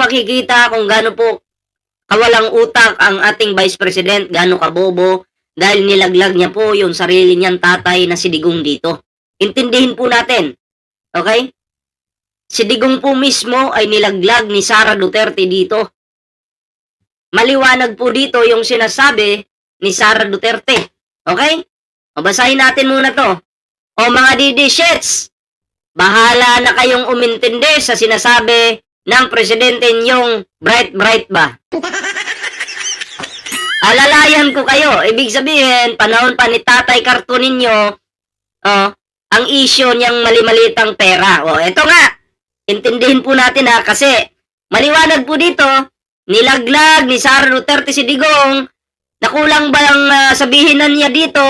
makikita kung gaano po kawalang utak ang ating Vice President, gaano kabobo, dahil nilaglag niya po yung sarili niyang tatay na si Digong dito. Intindihin po natin. Okay? Si Digong po mismo ay nilaglag ni Sara Duterte dito. Maliwanag po dito yung sinasabi ni Sara Duterte. Okay? O basahin natin muna to. O mga DD-shits, bahala na kayong umintindi sa sinasabi ng presidente niyong bright ba? Alalayan ko kayo. Ibig sabihin, panahon pa ni Tatay Karto ninyo, ang issue niyang mali-malitang pera. O, eto nga. Intindihin po natin ha, kasi maliwanag po dito, nilaglag ni Sara Duterte si Digong, nakulang ba ang sabihin na niya dito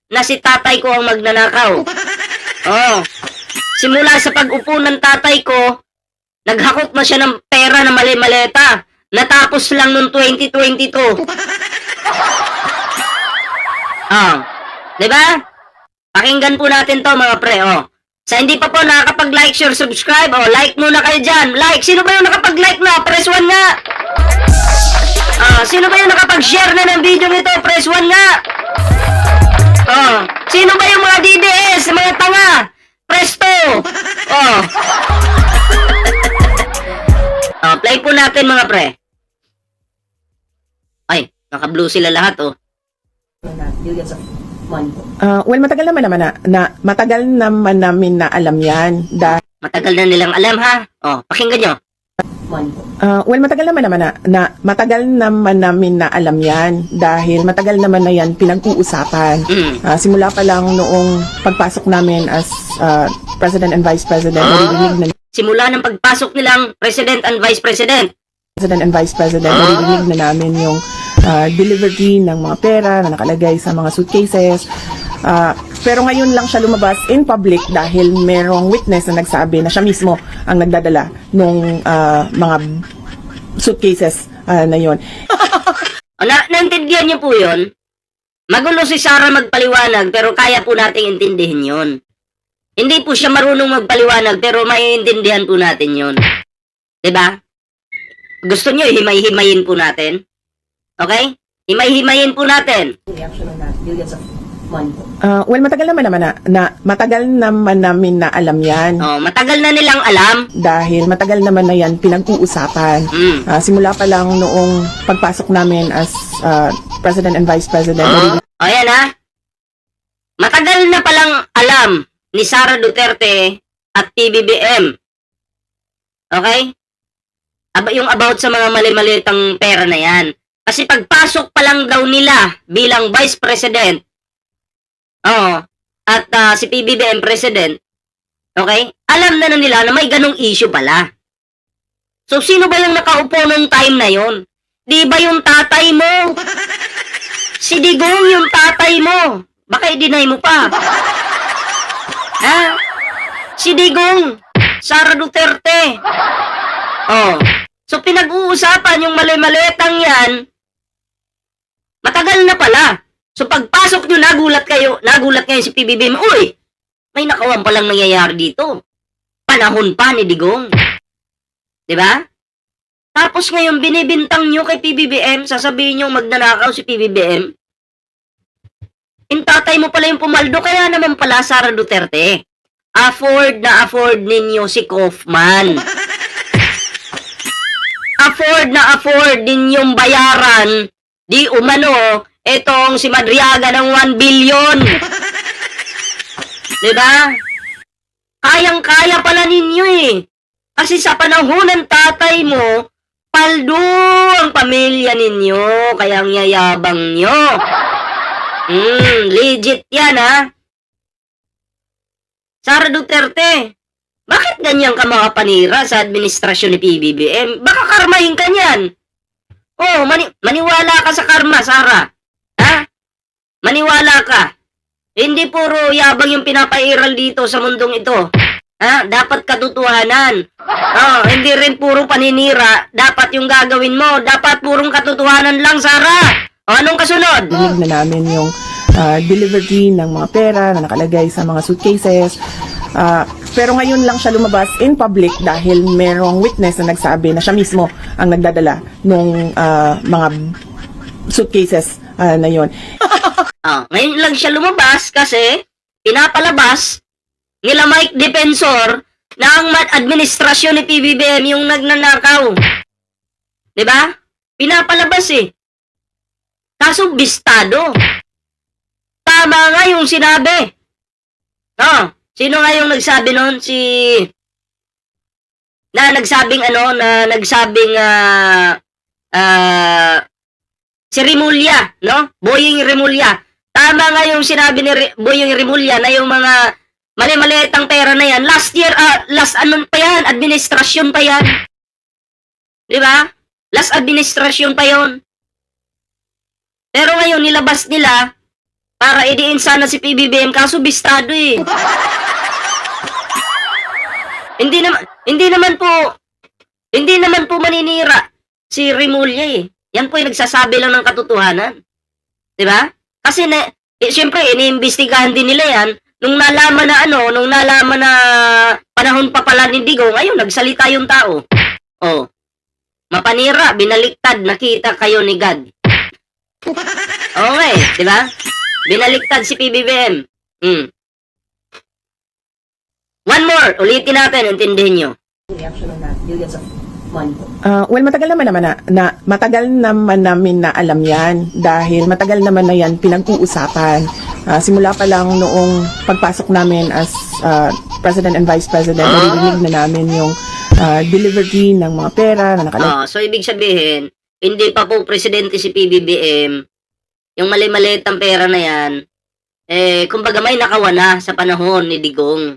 na si tatay ko ang magnanakaw? Oh, simula sa pag-upo ng tatay ko, naghakot na siya ng pera na mali-maleta. Natapos lang noong 2022. Oh, di ba? Pakinggan po natin to mga pre, oh. Sa hindi pa po nakakapag-like, share, subscribe, oh, like muna kayo dyan. Like, sino ba yung nakapag-like na? Press 1 nga. Sino ba yung nakapag-share na ng video nito? Press 1 nga. Oh, sino ba yung mga DDS, mga tanga? Press 2. Oh. Oh, play po natin mga pre. Ay, naka-blue sila lahat, oh. Well, matagal naman matagal naman namin na alam yan. Matagal na nilang alam, ha? Oh, pakinggan nyo. Well, matagal naman namin na alam yan dahil matagal naman na yan pinag-uusapan. Simula pa lang noong pagpasok namin as President and Vice President, naririnig na Simula ng pagpasok nilang President and Vice President. Naririnig na namin yung delivery ng mga pera na nakalagay sa mga suitcases. Pero ngayon lang siya lumabas in public dahil merong witness na nagsabi na siya mismo ang nagdadala ng mga suitcases na yun. Naintindihan niyo po yun? Magulo si Sara magpaliwanag pero kaya po nating intindihin yun. Hindi po siya marunong magpaliwanag pero maiintindihan po natin yun. Diba? Gusto niyo himay-himayin po natin? Okay? Himay-himayin po natin. Well, matagal naman namin na alam yan. Oh, matagal na nilang alam. Dahil matagal naman na yan pinag-uusapan. Simula pa lang noong pagpasok namin as President and Vice President. O yan ha. Matagal na palang alam ni Sara Duterte at PBBM. Okay? Yung about sa mga mali-malitang pera na yan. Kasi pagpasok pa lang daw nila bilang Vice President, at si PBBM President, okay, alam na nila na may ganong issue pala. So, sino ba yung nakaupo nung time na yon? Di ba yung tatay mo? Si Digong yung tatay mo. Baka i-deny mo pa. Ha? Si Digong, Sara Duterte. So, pinag-uusapan yung mali-malitang yan, matagal na pala. So pagpasok nyo, nagulat ngayon si PBBM, uy, may nakawang palang nangyayari dito. Panahon pa ni Digong. Diba? Tapos ngayon, binibintang nyo kay PBBM, sasabihin nyo magnanakaw si PBBM. Intatay mo pala yung pumaldo, kaya naman pala Sara Duterte. Afford ninyo si Kaufman. Afford ninyong bayaran di umano etong si Madriaga ng 1 billion. Diba? Kayang-kaya pala ninyo eh. Kasi sa panahon ng tatay mo, paldo ang pamilya ninyo, kaya ang yayabang nyo. Legit yan ha. Sara Duterte, bakit ganyan ka makapanira sa administrasyon ni PBBM? Baka karmahin ka niyan. Oh, maniwala ka sa karma, Sara. Ha? Maniwala ka. Hindi puro yabang yung pinapairal dito sa mundong ito. Ha? Dapat katotohanan. Hindi rin puro paninira. Dapat yung gagawin mo. Dapat purong katotohanan lang, Sara. Anong kasunod? Dinig na namin yung delivery ng mga pera na nakalagay sa mga suitcases. Pero ngayon lang siya lumabas in public dahil merong witness na nagsabi na siya mismo ang nagdadala nung mga suitcases na yon. Ngayon lang siya lumabas kasi pinapalabas nila Mike Defensor na ang administrasyon ni PBBM yung nagnanakaw. 'Di ba? Pinapalabas eh. Kaso bistado. Tama nga yung sinabi. Sino nga yung nagsabi noon? Si Rimulya, no? Boying Rimulya. Tama nga yung sinabi ni Boying Rimulya na yung mga mali-maliitang pera na yan. Last year, administrasyon pa yan. Di ba? Last administrasyon pa yon. Pero ngayon, nilabas nila para idiin sana si PBBM, kaso bistado eh. Hindi naman po maninira si Rimulya eh. Yan po yung nagsasabi lang ng katotohanan. 'Di ba? Kasi syempre iniimbestigahan din nila yan nung nalaman na panahon pa pala ni Digong, ayun nagsalita yung tao. Mapanira, binaliktad, nakita kayo ni God. Okay, 'di ba? Binaliktad si PBBM. One more, ulitin natin, intindihin nyo. Reaction on that, billions of money po. Well, matagal naman namin na alam yan dahil matagal naman na yan pinag-uusapan. Simula pa lang noong pagpasok namin as President and Vice President, naririnig na namin yung delivery ng mga pera na nakalagay. So, ibig sabihin, hindi pa po presidente si PBBM, yung mali-maliit ang pera na yan, kumbaga may nakawa na sa panahon ni Digong.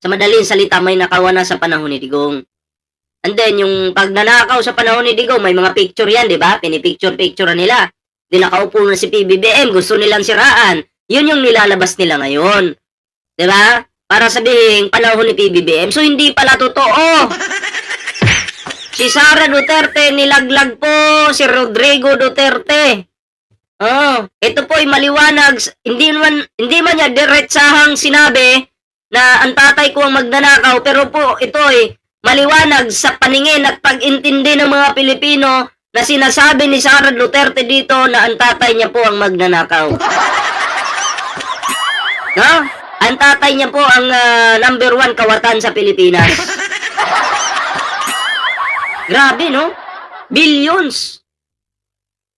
Sa madaling salita, may nakawa na sa panahon ni Digong. And then, yung pagnanakaw sa panahon ni Digong, may mga picture yan, di ba? Pinipicture-picture nila. Di nakaupo na si PBBM, gusto nilang siraan. Yun yung nilalabas nila ngayon. Di ba? Para sabihin, panahon ni PBBM. So, hindi pala totoo. Si Sara Duterte, nilaglag po si Rodrigo Duterte. Ito po ay maliwanag. Hindi man niya diretsahang sinabi na ang tatay ko ang magnanakaw, pero po ito ay maliwanag sa paningin at pag-intindi ng mga Pilipino na sinasabi ni Sara Duterte dito na ang tatay niya po ang magnanakaw. No? Ang tatay niya po ang number 1 kawatan sa Pilipinas. Grabe, no? Billions.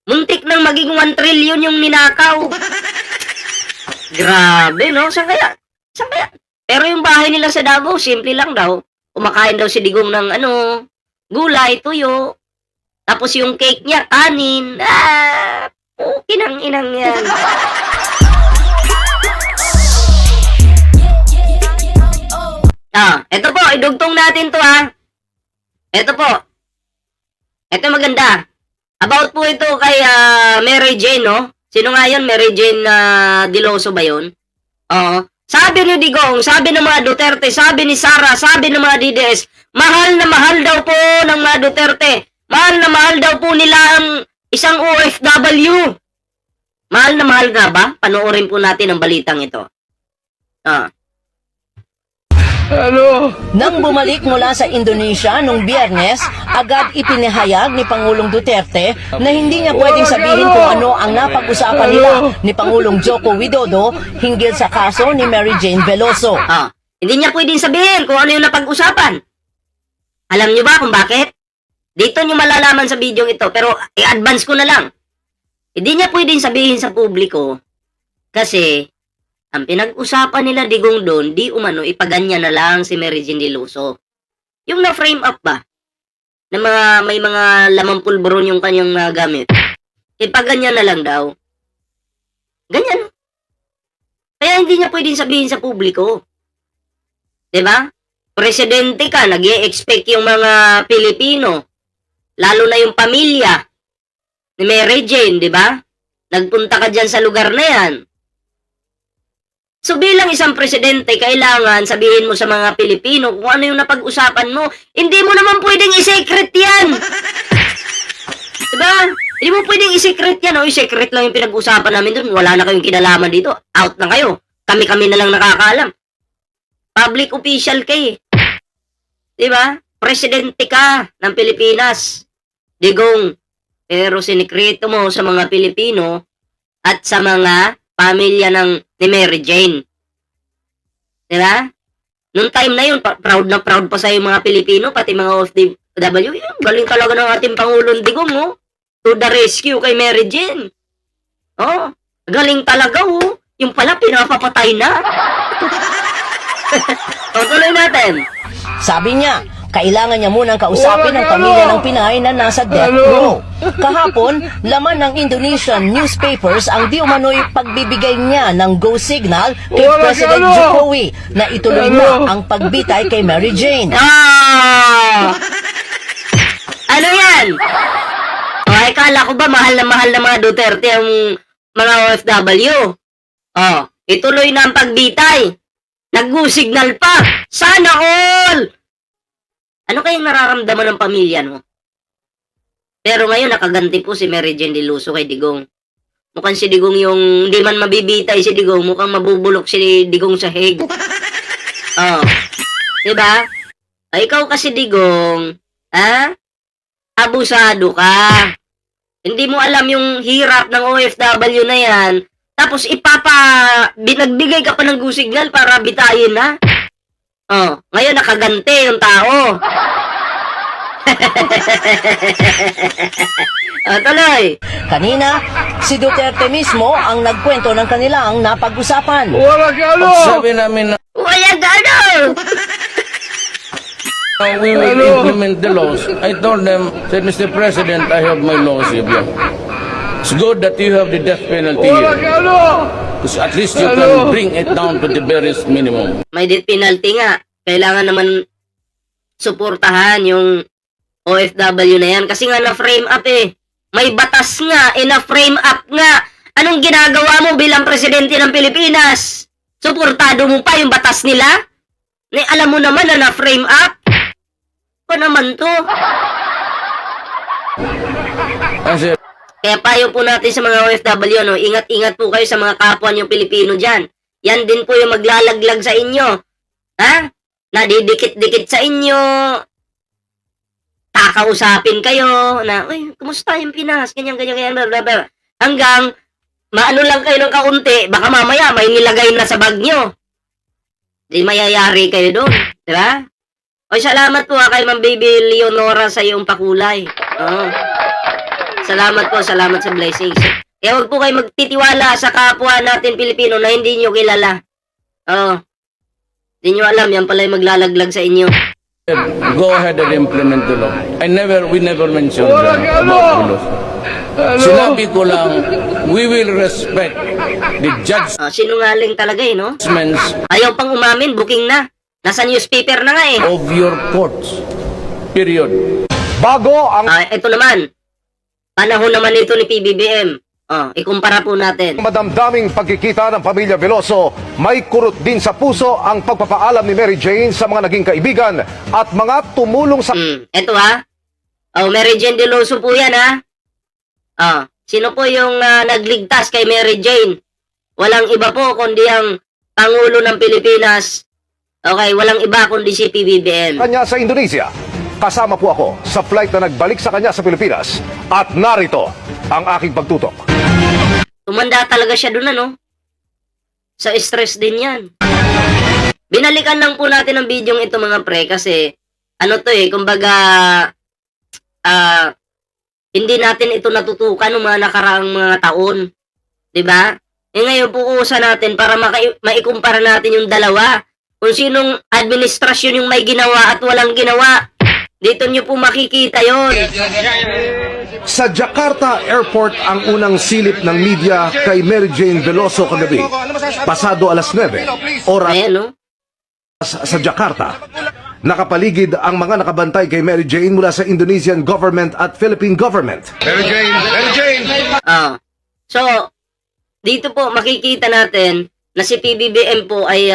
Muntik nang maging 1 trillion yung ninakaw. Grabe, no? Saan kaya? Pero yung bahay nila sa Davao, simple lang daw. Kumakain daw si Digong ng gulay, tuyo. Tapos yung cake niya, kanin. Inang yan. Ito po, idugtong natin to Ito po. Ito maganda. About po ito kay Mary Jane, no? Sino nga yun? Mary Jane Diloso ba yun? Sabi ni Digong, sabi ng mga Duterte, sabi ni Sara, sabi ng mga DDS, mahal na mahal daw po ng mga Duterte. Mahal na mahal daw po nila ang isang OFW. Mahal na mahal nga ba? Panoorin po natin ang balitang ito. Nang bumalik mula sa Indonesia nung Biyernes, agad ipinahayag ni Pangulong Duterte na hindi niya pwedeng sabihin kung ano ang napag-usapan nila ni Pangulong Joko Widodo hinggil sa kaso ni Mary Jane Veloso. Hindi niya pwedeng sabihin kung ano yung napag-usapan. Alam niyo ba kung bakit? Dito niyo malalaman sa video ito, pero i-advance ko na lang. Hindi niya pwedeng sabihin sa publiko kasi ang pinag-usapan nila Digong doon, di umano ipaganyan na lang si Mary Jane Diloso. Yung na-frame up ba? Na may mga lamang pulburon yung kanyang gamit. Ipaganyan na lang daw. Ganyan. Kaya hindi niya pwedeng sabihin sa publiko. Diba? Presidente ka, nag-i-expect yung mga Pilipino, lalo na yung pamilya ni Mary Jane, diba? Nagpunta ka dyan sa lugar na yan. So bilang isang presidente, kailangan sabihin mo sa mga Pilipino kung ano yung napag-usapan mo. Hindi mo naman pwedeng i-secret yan. Diba? Hindi mo pwedeng i-secret yan. I-secret lang yung pinag-usapan namin doon. Wala na kayong kinalaman dito. Out na kayo. Kami-kami na lang nakakaalam. Public official ka eh. Diba? Presidente ka ng Pilipinas. Digong. Pero sinikreto mo sa mga Pilipino at sa mga pamilya ni Mary Jane. Diba? Noong time na yun, proud na proud pa sa yung mga Pilipino, pati mga OFW. Galing talaga ng ating Pangulong Digong, oh. To the rescue kay Mary Jane. Oh, galing talaga, oh. Yung pala, pinapapatay na. O, tuloy natin. Sabi niya, kailangan niya munang kausapin ang pamilya ng Pinay na nasa death row. Kahapon, laman ng Indonesian newspapers ang di umano'y pagbibigay niya ng go signal kay President Jokowi na ituloy na ang pagbitay kay Mary Jane. Ah! Ano yan? O, ay, kala ko ba mahal na mga Duterte ang mga OFW? O, ituloy na ang pagbitay. Nag-signal pa. Sana all! Ano kayang nararamdaman ng pamilya, no? Pero ngayon, nakaganti po si Mary Jane de Luso kay Digong. Mukhang si Digong yung, hindi man mabibitay si Digong, mukhang mabubulok si Digong sa hig. Oh. Diba? Ay, ikaw kasi Digong, ha? Abusado ka. Hindi mo alam yung hirap ng OFW na yan. Tapos nagbigay ka pa ng go signal para bitayin na. Oh, ngayon nakagante yung tao. Tuloy. Kanina, si Duterte mismo ang nagkwento ng kanilang napag-usapan. Sabi namin na Wala gano. we will implement the laws. I told them, said Mr. President, I have my laws here. It's good that you have the death penalty here. Because at least you can bring it down to the barest minimum. May death penalty nga. Kailangan naman suportahan yung OFW na yan. Kasi nga na-frame up eh. May batas nga, na-frame up nga. Anong ginagawa mo bilang presidente ng Pilipinas? Suportado mo pa yung batas nila? Alam mo naman na na-frame up? Pa naman to? I said, Kaya payo po natin sa mga OFW, no? Ingat-ingat po kayo sa mga kapwa nyo Pilipino dyan. Yan din po yung maglalaglag sa inyo. Ha? Nadidikit-dikit sa inyo. Kakausapin kayo na, uy, kumusta yung Pinas? Ganyan, blah, blah, blah. Hanggang, maano lang kayo ng kaunti, baka mamaya may nilagay na sa bag nyo. Di mayayari kayo doon. Diba? Oy, salamat po kay Ma'am Baby Leonora sa iyong pakulay. Oo. Salamat po, salamat sa blessings. Kaya huwag po kayo magtitiwala sa kapwa natin Pilipino na hindi nyo kilala. Oo. Hindi nyo alam, yan pala yung maglalaglag sa inyo. go ahead and implement the law. We never mentioned about the law. Sinabi ko lang, we will respect the Sinungaling talaga eh, no? judgments Ayaw pang umamin, booking na. Nasa newspaper na nga eh. of your courts. Period. Bago ang Ito naman. Panahon naman ito ni PBBM. Ikumpara po natin. madamdaming pagkikita ng pamilya Veloso, may kurot din sa puso ang pagpapaalam ni Mary Jane sa mga naging kaibigan at mga tumulong sa Ito ha. Mary Jane de Luso po yan ha. Sino po yung nagligtas kay Mary Jane? Walang iba po kundi ang Pangulo ng Pilipinas. Okay, walang iba kundi si PBBM. kanya sa Indonesia. Kasama po ako sa flight na nagbalik sa kanya sa Pilipinas at narito ang aking pagtutok. Tumanda talaga siya doon ano. Sa stress din yan. Binalikan lang po natin ang video ito mga pre kasi ano to eh, kumbaga hindi natin ito natutukan ng mga nakaraang mga taon. 'Di ba? Ngayon po uusa natin para maikumpara natin yung dalawa. Kung sinong administrasyon yung may ginawa at walang ginawa. Dito nyo po makikita yon. Sa Jakarta Airport ang unang silip ng media kay Mary Jane Veloso kagabi. Pasado alas 9, oras Ayan no. sa Jakarta. Nakapaligid ang mga nakabantay kay Mary Jane mula sa Indonesian government at Philippine government. So, dito po makikita natin na si PBBM po ay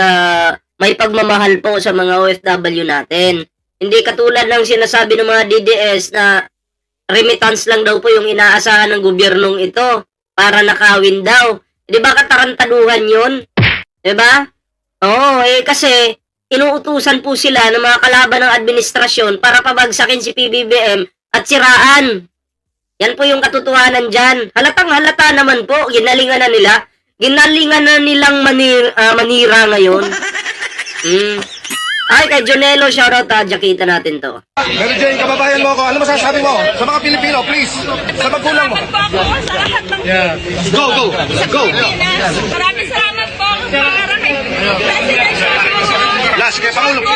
may pagmamahal po sa mga OFW natin. Hindi katulad ng sinasabi ng mga DDS na remittance lang daw po yung inaasahan ng gobyernong ito para nakawin daw. Di ba katarantaduhan yun? Di ba? Oo, kasi inuutusan po sila ng mga kalaban ng administrasyon para pabagsakin si PBBM at siraan. Yan po yung katotohanan dyan. Halatang halata naman po, ginalingan na nila. Ginalingan na nilang manira ngayon. Ay, kay Jonelo, shoutout ha. Jakita natin to. Mary Jane, kababayan mo ako. Ano masasabi mo sa mga Pilipino, please? Sa magulang mo. Yeah. Go, go, go. Maraming salamat po para kay President Sheinbaum. Last, kay Pangulo.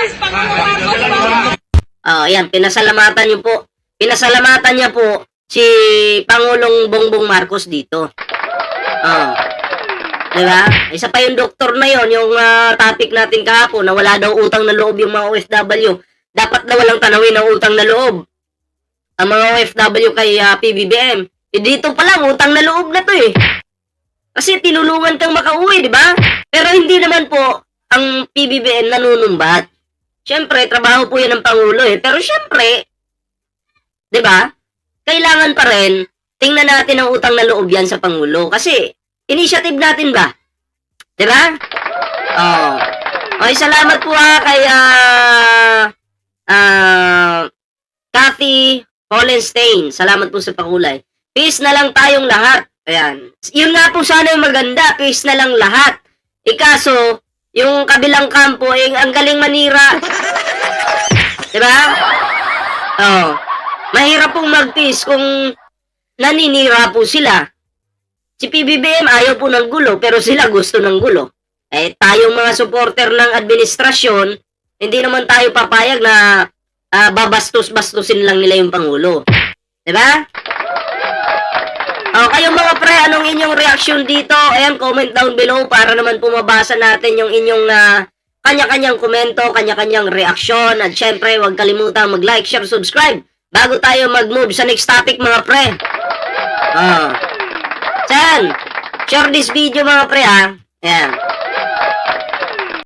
Ayan, pinasalamatan niyo po. Pinasalamatan niya po si Pangulong Bongbong Marcos dito. Diba? Isa pa yung doktor na yon, yung topic natin kahapon na wala daw utang na loob yung mga OFW. Dapat na walang tanawin ng utang na loob ang mga OFW kay PBBM. Dito pa lang, utang na loob na to eh. Kasi tinulungan kang makauwi, di ba? Pero hindi naman po ang PBBM nanunumbat. Siyempre, trabaho po yan ng Pangulo eh. Pero siyempre, di ba? Kailangan pa rin, tingnan natin ang utang na loob yan sa Pangulo. Kasi, initiative natin ba? Diba? Okay, salamat po kay Kathy Hollenstein. Salamat po sa pakulay. Peace na lang tayong lahat. Ayan. Yun nga po sana yung maganda. Peace na lang lahat. Ikaso, yung kabilang kampo, ang galing manira. Diba? Mahirap pong mag-peace kung naninira po sila. Si PBBM ayaw po ng gulo, pero sila gusto ng gulo. Eh, tayong mga supporter ng administrasyon, hindi naman tayo papayag na babastos-bastusin lang nila yung Pangulo. Diba? Kayong mga pre, anong inyong reaction dito? Ayan, comment down below para naman po mabasa natin yung inyong kanya-kanyang komento, kanya-kanyang reaksyon. At syempre, huwag kalimutang mag-like, share, subscribe bago tayo mag-move sa next topic mga pre. Share this video mga pre ha. Ayan.